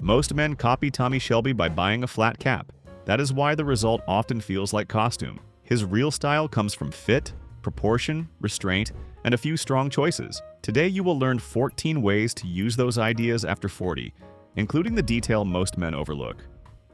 Most men copy Tommy Shelby by buying a flat cap. That is why the result often feels like costume. His real style comes from fit, proportion, restraint, and a few strong choices. Today you will learn 14 ways to use those ideas after 40, including the detail most men overlook.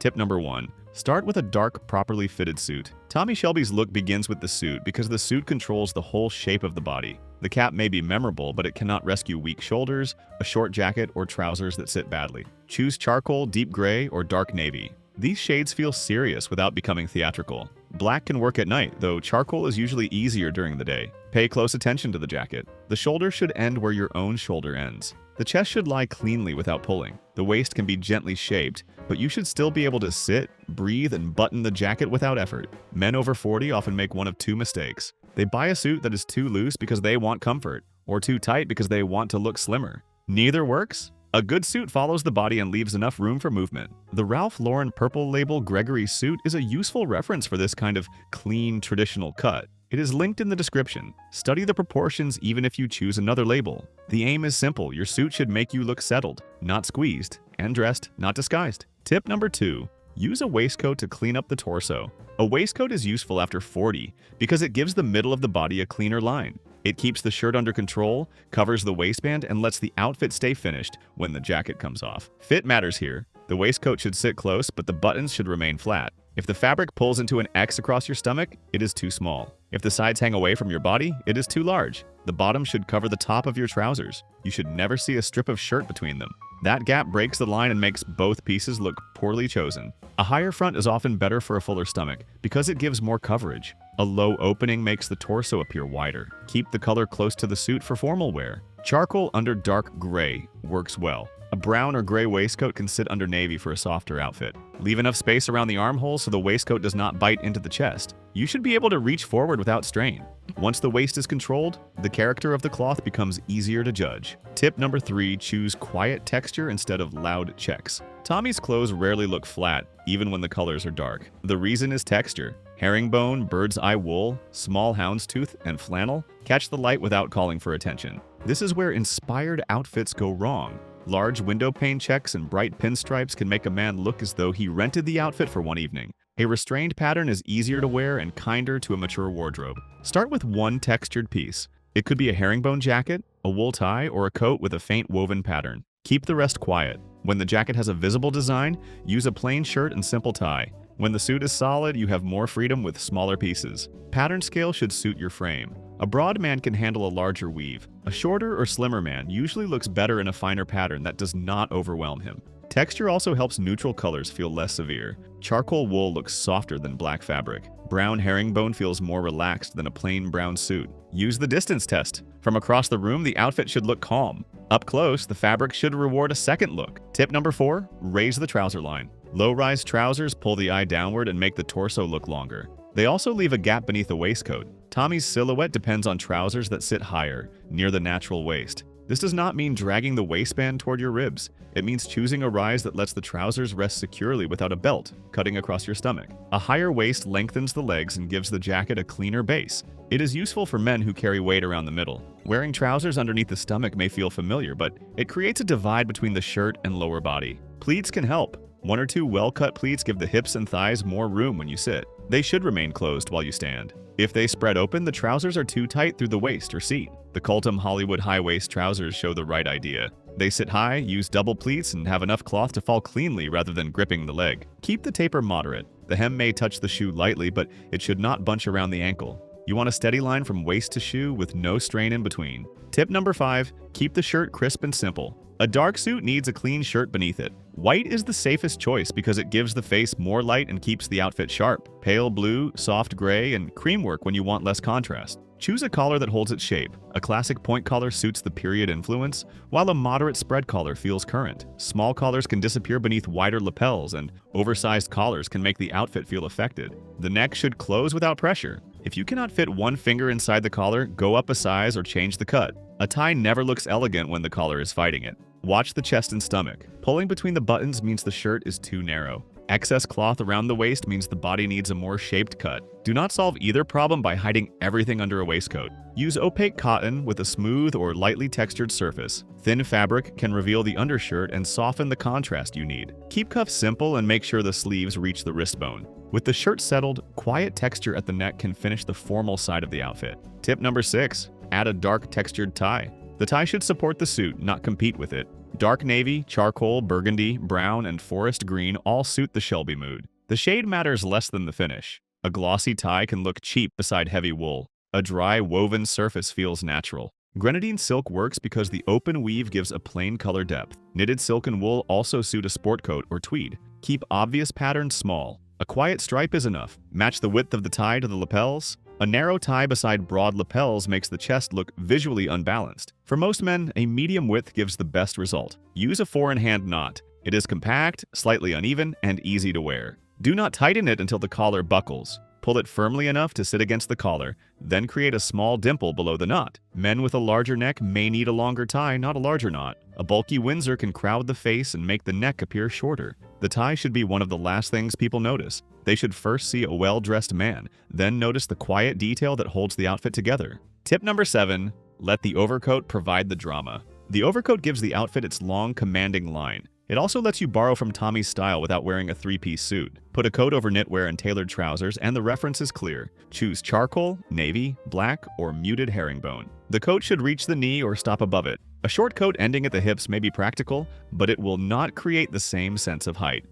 Tip number 1. Start with a dark, properly fitted suit. Tommy Shelby's look begins with the suit because the suit controls the whole shape of the body. The cap may be memorable, but it cannot rescue weak shoulders, a short jacket, or trousers that sit badly. Choose charcoal, deep gray, or dark navy. These shades feel serious without becoming theatrical. Black can work at night, though charcoal is usually easier during the day. Pay close attention to the jacket. The shoulder should end where your own shoulder ends. The chest should lie cleanly without pulling. The waist can be gently shaped, but you should still be able to sit, breathe, and button the jacket without effort. Men over 40 often make one of two mistakes. They buy a suit that is too loose because they want comfort, or too tight because they want to look slimmer. Neither works. A good suit follows the body and leaves enough room for movement. The Ralph Lauren purple label Gregory suit is a useful reference for this kind of clean, traditional cut. It is linked in the description. Study the proportions even if you choose another label. The aim is simple. Your suit should make you look settled, not squeezed, and dressed, not disguised. Tip number 2. Use a waistcoat to clean up the torso. A waistcoat is useful after 40 because it gives the middle of the body a cleaner line. It keeps the shirt under control, covers the waistband, and lets the outfit stay finished when the jacket comes off. Fit matters here. The waistcoat should sit close, but the buttons should remain flat. If the fabric pulls into an X across your stomach, it is too small. If the sides hang away from your body, it is too large. The bottom should cover the top of your trousers. You should never see a strip of shirt between them. That gap breaks the line and makes both pieces look poorly chosen. A higher front is often better for a fuller stomach because it gives more coverage. A low opening makes the torso appear wider. Keep the color close to the suit for formal wear. Charcoal under dark gray works well. A brown or gray waistcoat can sit under navy for a softer outfit. Leave enough space around the armhole so the waistcoat does not bite into the chest. You should be able to reach forward without strain. Once the waist is controlled, the character of the cloth becomes easier to judge. Tip number 3. Choose quiet texture instead of loud checks. Tommy's clothes rarely look flat, even when the colors are dark. The reason is texture. Herringbone, bird's eye wool, small houndstooth, and flannel catch the light without calling for attention. This is where inspired outfits go wrong. Large window pane checks and bright pinstripes can make a man look as though he rented the outfit for one evening. A restrained pattern is easier to wear and kinder to a mature wardrobe. Start with one textured piece. It could be a herringbone jacket, a wool tie, or a coat with a faint woven pattern. Keep the rest quiet. When the jacket has a visible design, use a plain shirt and simple tie. When the suit is solid, you have more freedom with smaller pieces. Pattern scale should suit your frame. A broad man can handle a larger weave. A shorter or slimmer man usually looks better in a finer pattern that does not overwhelm him. Texture also helps neutral colors feel less severe. Charcoal wool looks softer than black fabric. Brown herringbone feels more relaxed than a plain brown suit. Use the distance test. From across the room, the outfit should look calm. Up close, the fabric should reward a second look. Tip number 4. Raise the trouser line. Low-rise trousers pull the eye downward and make the torso look longer. They also leave a gap beneath the waistcoat. Tommy's silhouette depends on trousers that sit higher, near the natural waist. This does not mean dragging the waistband toward your ribs. It means choosing a rise that lets the trousers rest securely without a belt cutting across your stomach. A higher waist lengthens the legs and gives the jacket a cleaner base. It is useful for men who carry weight around the middle. Wearing trousers underneath the stomach may feel familiar, but it creates a divide between the shirt and lower body. Pleats can help. 1 or 2 well-cut pleats give the hips and thighs more room when you sit. They should remain closed while you stand. If they spread open, the trousers are too tight through the waist or seat. The Cultum Hollywood high-waist trousers show the right idea. They sit high, use double pleats, and have enough cloth to fall cleanly rather than gripping the leg. Keep the taper moderate. The hem may touch the shoe lightly, but it should not bunch around the ankle. You want a steady line from waist to shoe with no strain in between. Tip number 5. Keep the shirt crisp and simple. A dark suit needs a clean shirt beneath it. White is the safest choice because it gives the face more light and keeps the outfit sharp. Pale blue, soft gray, and cream work when you want less contrast. Choose a collar that holds its shape. A classic point collar suits the period influence, while a moderate spread collar feels current. Small collars can disappear beneath wider lapels, and oversized collars can make the outfit feel affected. The neck should close without pressure. If you cannot fit one finger inside the collar, go up a size or change the cut. A tie never looks elegant when the collar is fighting it. Watch the chest and stomach. Pulling between the buttons means the shirt is too narrow. Excess cloth around the waist means the body needs a more shaped cut. Do not solve either problem by hiding everything under a waistcoat. Use opaque cotton with a smooth or lightly textured surface. Thin fabric can reveal the undershirt and soften the contrast you need. Keep cuffs simple and make sure the sleeves reach the wrist bone. With the shirt settled, quiet texture at the neck can finish the formal side of the outfit. Tip number 6. Add a dark textured tie. The tie should support the suit, not compete with it. Dark navy, charcoal, burgundy, brown, and forest green all suit the Shelby mood. The shade matters less than the finish. A glossy tie can look cheap beside heavy wool. A dry, woven surface feels natural. Grenadine silk works because the open weave gives a plain color depth. Knitted silk and wool also suit a sport coat or tweed. Keep obvious patterns small. A quiet stripe is enough. Match the width of the tie to the lapels. A narrow tie beside broad lapels makes the chest look visually unbalanced. For most men, a medium width gives the best result. Use a 4-in-hand knot. It is compact, slightly uneven, and easy to wear. Do not tighten it until the collar buckles. Pull it firmly enough to sit against the collar, then create a small dimple below the knot. Men with a larger neck may need a longer tie, not a larger knot. A bulky Windsor can crowd the face and make the neck appear shorter. The tie should be one of the last things people notice. They should first see a well-dressed man, then notice the quiet detail that holds the outfit together. Tip number 7. Let the overcoat provide the drama. The overcoat gives the outfit its long, commanding line. It also lets you borrow from Tommy's style without wearing a 3-piece suit. Put a coat over knitwear and tailored trousers, and the reference is clear. Choose charcoal, navy, black, or muted herringbone. The coat should reach the knee or stop above it. A short coat ending at the hips may be practical, but it will not create the same sense of height.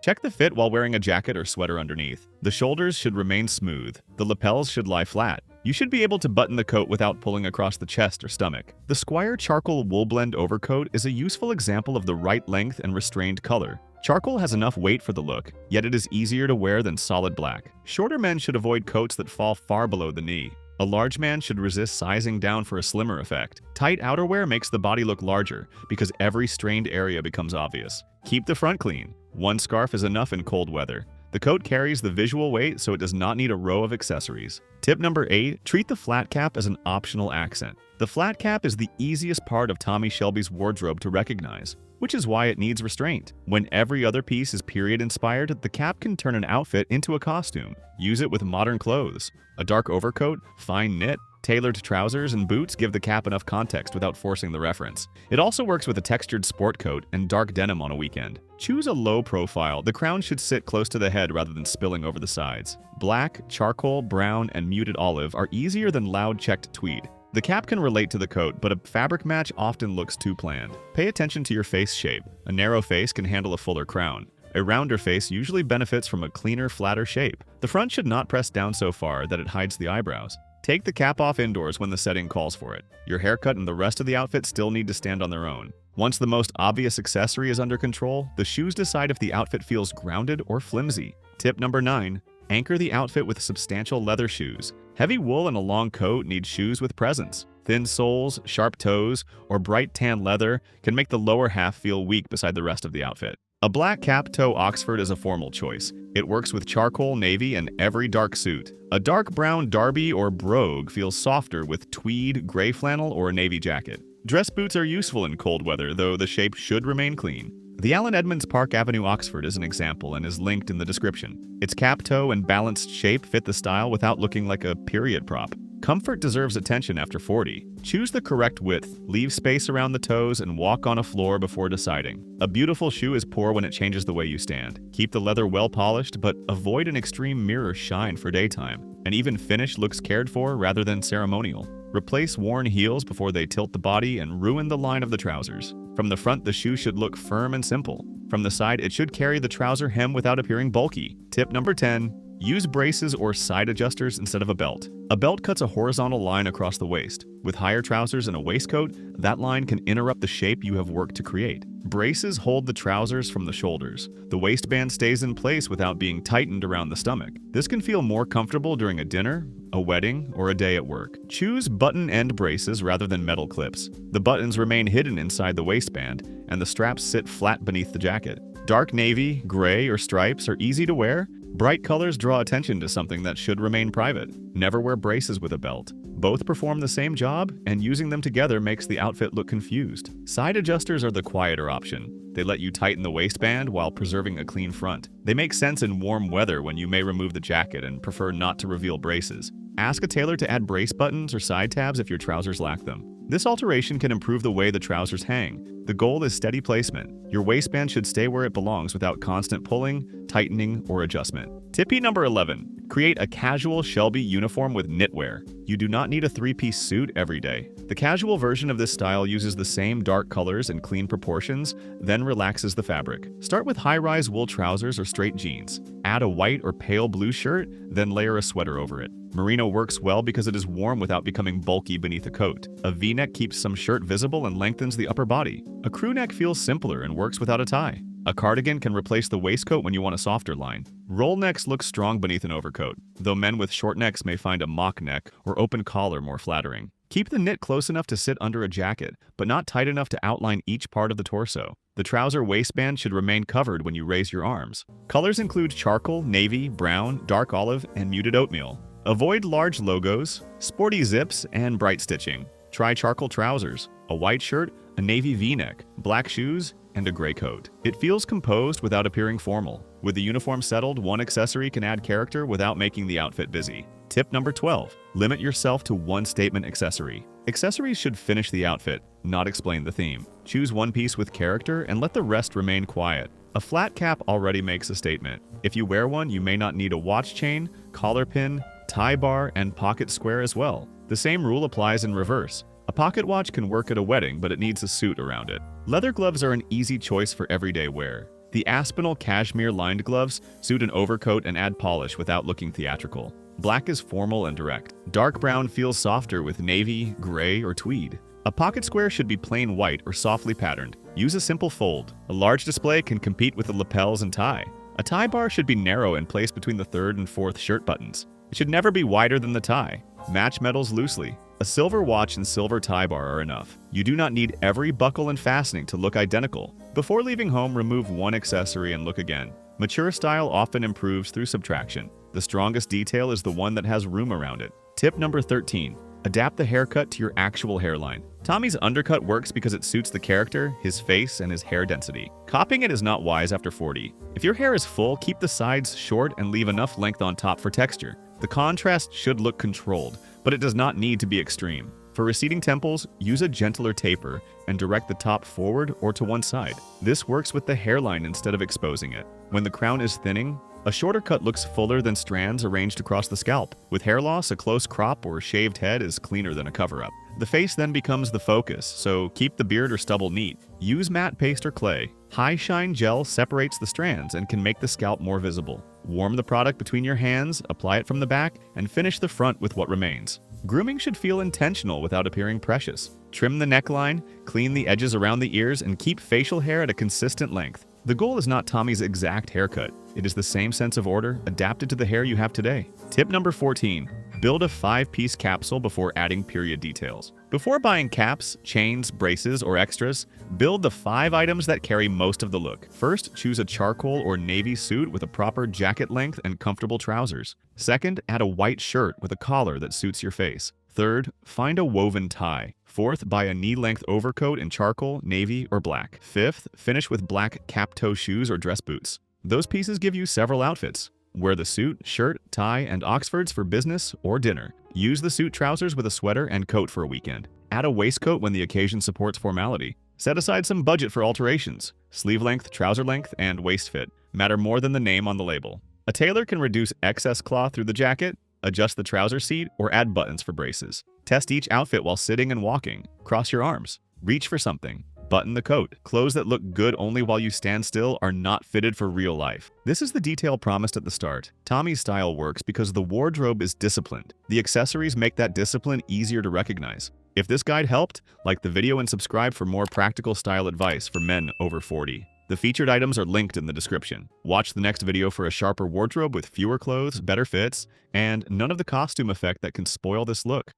Check the fit while wearing a jacket or sweater underneath. The shoulders should remain smooth. The lapels should lie flat. You should be able to button the coat without pulling across the chest or stomach. The Squire Charcoal Wool Blend Overcoat is a useful example of the right length and restrained color. Charcoal has enough weight for the look, yet it is easier to wear than solid black. Shorter men should avoid coats that fall far below the knee. A large man should resist sizing down for a slimmer effect. Tight outerwear makes the body look larger because every strained area becomes obvious. Keep the front clean. One scarf is enough in cold weather. The coat carries the visual weight, so it does not need a row of accessories. Tip number 8, treat the flat cap as an optional accent. The flat cap is the easiest part of Tommy Shelby's wardrobe to recognize, which is why it needs restraint. When every other piece is period-inspired, the cap can turn an outfit into a costume. Use it with modern clothes. A dark overcoat, fine knit, tailored trousers, and boots give the cap enough context without forcing the reference. It also works with a textured sport coat and dark denim on a weekend. Choose a low profile. The crown should sit close to the head rather than spilling over the sides. Black, charcoal, brown, and muted olive are easier than loud checked tweed. The cap can relate to the coat, but a fabric match often looks too bland. Pay attention to your face shape. A narrow face can handle a fuller crown. A rounder face usually benefits from a cleaner, flatter shape. The front should not press down so far that it hides the eyebrows. Take the cap off indoors when the setting calls for it. Your haircut and the rest of the outfit still need to stand on their own. Once the most obvious accessory is under control, the shoes decide if the outfit feels grounded or flimsy. Tip number 9. Anchor the outfit with substantial leather shoes. Heavy wool and a long coat need shoes with presence. Thin soles, sharp toes, or bright tan leather can make the lower half feel weak beside the rest of the outfit. A black cap-toe Oxford is a formal choice. It works with charcoal, navy, and every dark suit. A dark brown derby or brogue feels softer with tweed, gray flannel, or a navy jacket. Dress boots are useful in cold weather, though the shape should remain clean. The Allen Edmonds Park Avenue Oxford is an example and is linked in the description. Its cap-toe and balanced shape fit the style without looking like a period prop. Comfort deserves attention after 40. Choose the correct width, leave space around the toes, and walk on a floor before deciding. A beautiful shoe is poor when it changes the way you stand. Keep the leather well polished, but avoid an extreme mirror shine for daytime. An even finish looks cared for rather than ceremonial. Replace worn heels before they tilt the body and ruin the line of the trousers. From the front, the shoe should look firm and simple. From the side, it should carry the trouser hem without appearing bulky. Tip number 10. Use braces or side adjusters instead of a belt. A belt cuts a horizontal line across the waist. With higher trousers and a waistcoat, that line can interrupt the shape you have worked to create. Braces hold the trousers from the shoulders. The waistband stays in place without being tightened around the stomach. This can feel more comfortable during a dinner, a wedding, or a day at work. Choose button-end braces rather than metal clips. The buttons remain hidden inside the waistband, and the straps sit flat beneath the jacket. Dark navy, gray, or stripes are easy to wear. Bright colors draw attention to something that should remain private. Never wear braces with a belt. Both perform the same job, and using them together makes the outfit look confused. Side adjusters are the quieter option. They let you tighten the waistband while preserving a clean front. They make sense in warm weather when you may remove the jacket and prefer not to reveal braces. Ask a tailor to add brace buttons or side tabs if your trousers lack them. This alteration can improve the way the trousers hang. The goal is steady placement. Your waistband should stay where it belongs without constant pulling, tightening, or adjustment. Tip number 11. Create a casual Shelby uniform with knitwear. You do not need a three-piece suit every day. The casual version of this style uses the same dark colors and clean proportions, then relaxes the fabric. Start with high-rise wool trousers or straight jeans. Add a white or pale blue shirt, then layer a sweater over it. Merino works well because it is warm without becoming bulky beneath a coat. A V-neck keeps some shirt visible and lengthens the upper body. A crew neck feels simpler and works without a tie. A cardigan can replace the waistcoat when you want a softer line. Roll necks look strong beneath an overcoat, though men with short necks may find a mock neck or open collar more flattering. Keep the knit close enough to sit under a jacket, but not tight enough to outline each part of the torso. The trouser waistband should remain covered when you raise your arms. Colors include charcoal, navy, brown, dark olive, and muted oatmeal. Avoid large logos, sporty zips, and bright stitching. Try charcoal trousers, a white shirt, a navy V-neck, black shoes, and a gray coat. It feels composed without appearing formal. With the uniform settled, one accessory can add character without making the outfit busy. Tip number 12. Limit yourself to one statement accessory. Accessories should finish the outfit, not explain the theme. Choose one piece with character and let the rest remain quiet. A flat cap already makes a statement. If you wear one, you may not need a watch chain, collar pin, tie bar, and pocket square as well. The same rule applies in reverse. A pocket watch can work at a wedding, but it needs a suit around it. Leather gloves are an easy choice for everyday wear. The Aspinall cashmere-lined gloves suit an overcoat and add polish without looking theatrical. Black is formal and direct. Dark brown feels softer with navy, gray, or tweed. A pocket square should be plain white or softly patterned. Use a simple fold. A large display can compete with the lapels and tie. A tie bar should be narrow and placed between the third and fourth shirt buttons. It should never be wider than the tie. Match metals loosely. A silver watch and silver tie bar are enough. You do not need every buckle and fastening to look identical. Before leaving home, remove one accessory and look again. Mature style often improves through subtraction. The strongest detail is the one that has room around it. Tip number 13. Adapt the haircut to your actual hairline. Tommy's undercut works because it suits the character, his face, and his hair density. Copying it is not wise after 40. If your hair is full, keep the sides short and leave enough length on top for texture. The contrast should look controlled, but it does not need to be extreme. For receding temples, use a gentler taper and direct the top forward or to one side. This works with the hairline instead of exposing it. When the crown is thinning, a shorter cut looks fuller than strands arranged across the scalp. With hair loss, a close crop or shaved head is cleaner than a cover-up. The face then becomes the focus, so keep the beard or stubble neat. Use matte paste or clay. High shine gel separates the strands and can make the scalp more visible. Warm the product between your hands, apply it from the back, and finish the front with what remains. Grooming should feel intentional without appearing precious. Trim the neckline, clean the edges around the ears, and keep facial hair at a consistent length. The goal is not Tommy's exact haircut. It is the same sense of order adapted to the hair you have today. Tip number 14. Build a 5-piece capsule before adding period details. Before buying caps, chains, braces, or extras, build the 5 items that carry most of the look. First, choose a charcoal or navy suit with a proper jacket length and comfortable trousers. Second, add a white shirt with a collar that suits your face. Third, find a woven tie. Fourth, buy a knee-length overcoat in charcoal, navy, or black. Fifth, finish with black cap-toe shoes or dress boots. Those pieces give you several outfits. Wear the suit, shirt, tie, and Oxfords for business or dinner. Use the suit trousers with a sweater and coat for a weekend. Add a waistcoat when the occasion supports formality. Set aside some budget for alterations. Sleeve length, trouser length, and waist fit matter more than the name on the label. A tailor can reduce excess cloth through the jacket, adjust the trouser seat, or add buttons for braces. Test each outfit while sitting and walking. Cross your arms. Reach for something. Button the coat. Clothes that look good only while you stand still are not fitted for real life. This is the detail promised at the start. Tommy's style works because the wardrobe is disciplined. The accessories make that discipline easier to recognize. If this guide helped, like the video and subscribe for more practical style advice for men over 40. The featured items are linked in the description. Watch the next video for a sharper wardrobe with fewer clothes, better fits, and none of the costume effect that can spoil this look.